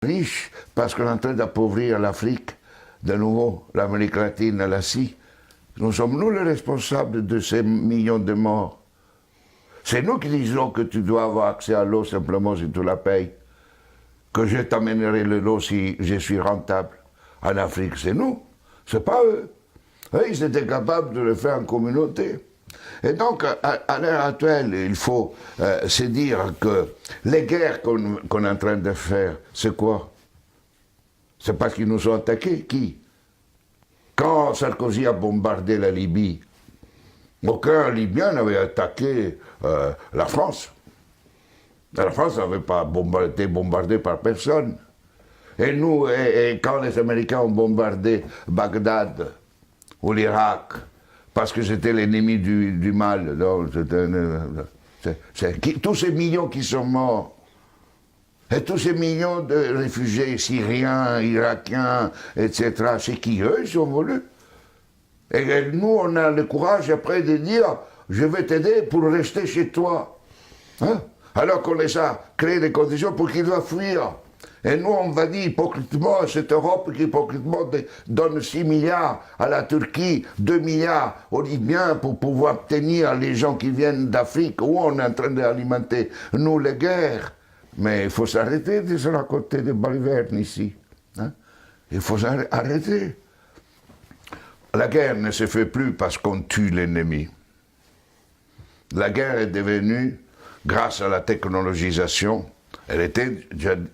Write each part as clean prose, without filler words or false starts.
riche parce qu'on est en train d'appauvrir l'Afrique, de nouveau, l'Amérique latine, l'Asie. Nous sommes nous les responsables de ces millions de morts. C'est nous qui disons que tu dois avoir accès à l'eau simplement si tu la payes. Que je t'amènerai l'eau si je suis rentable. En Afrique, c'est nous, c'est pas eux. Eux, ils étaient capables de le faire en communauté. Et donc, à l'heure actuelle, il faut se dire que les guerres qu'on est en train de faire, c'est quoi? C'est parce qu'ils nous ont attaqués. Qui? Quand Sarkozy a bombardé la Libye, aucun Libyen n'avait attaqué la France. La France n'avait pas été bombardée par personne. Et nous, quand les Américains ont bombardé Bagdad ou l'Irak, parce que c'était l'ennemi du mal, tous ces millions qui sont morts, et tous ces millions de réfugiés syriens, irakiens, etc., c'est qui eux, ils sont voulus. Et nous, on a le courage après de dire, je vais t'aider pour rester chez toi. Hein? Alors qu'on les a créé les conditions pour qu'ils doivent fuir. Et nous, on va dire hypocritement à cette Europe qui hypocritement donne 6 milliards à la Turquie, 2 milliards aux Libyens pour pouvoir tenir les gens qui viennent d'Afrique, où on est en train d'alimenter, nous, les guerres. Mais il faut s'arrêter de se raconter des balivernes ici. Hein? Il faut arrêter. La guerre ne se fait plus parce qu'on tue l'ennemi. La guerre est devenue, grâce à la technologisation, elle était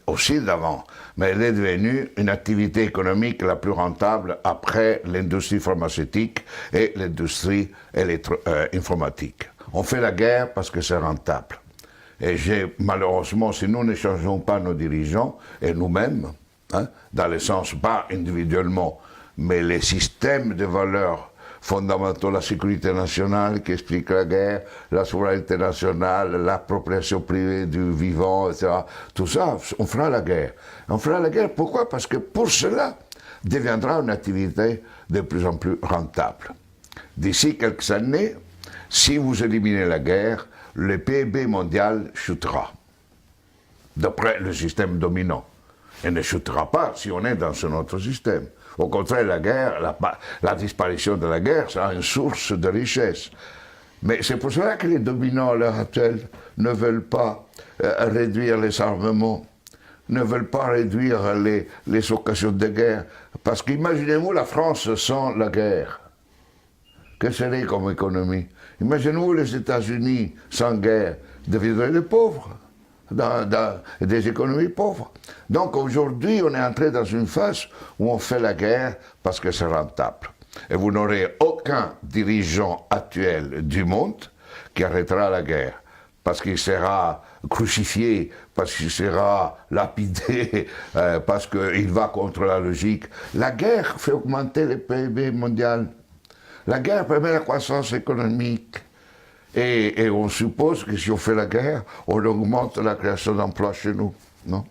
aussi d'avant, mais elle est devenue une activité économique la plus rentable après l'industrie pharmaceutique et l'industrie informatique. On fait la guerre parce que c'est rentable. Et malheureusement, si nous ne changeons pas nos dirigeants, et nous-mêmes, hein, dans le sens pas individuellement, mais les systèmes de valeurs fondamentaux, la sécurité nationale qui explique la guerre, la souveraineté nationale, l'appropriation privée du vivant, etc. Tout ça, on fera la guerre. On fera la guerre, pourquoi? Parce que pour cela, deviendra une activité de plus en plus rentable. D'ici quelques années, si vous éliminez la guerre, le PIB mondial chutera, d'après le système dominant. Il ne chutera pas si on est dans un autre système. Au contraire, la guerre, la disparition de la guerre sera une source de richesse. Mais c'est pour cela que les dominants à l'heure actuelle ne veulent pas réduire les armements, ne veulent pas réduire les occasions de guerre. Parce qu'imaginez-vous la France sans la guerre. Que serait comme économie? Imaginez-vous les États-Unis sans guerre, deviendraient des pauvres. Dans des économies pauvres. Donc aujourd'hui, on est entré dans une phase où on fait la guerre parce que c'est rentable. Et vous n'aurez aucun dirigeant actuel du monde qui arrêtera la guerre, parce qu'il sera crucifié, parce qu'il sera lapidé, parce qu'il va contre la logique. La guerre fait augmenter le PIB mondial. La guerre permet la croissance économique. Et on suppose que si on fait la guerre, on augmente la création d'emplois chez nous, non?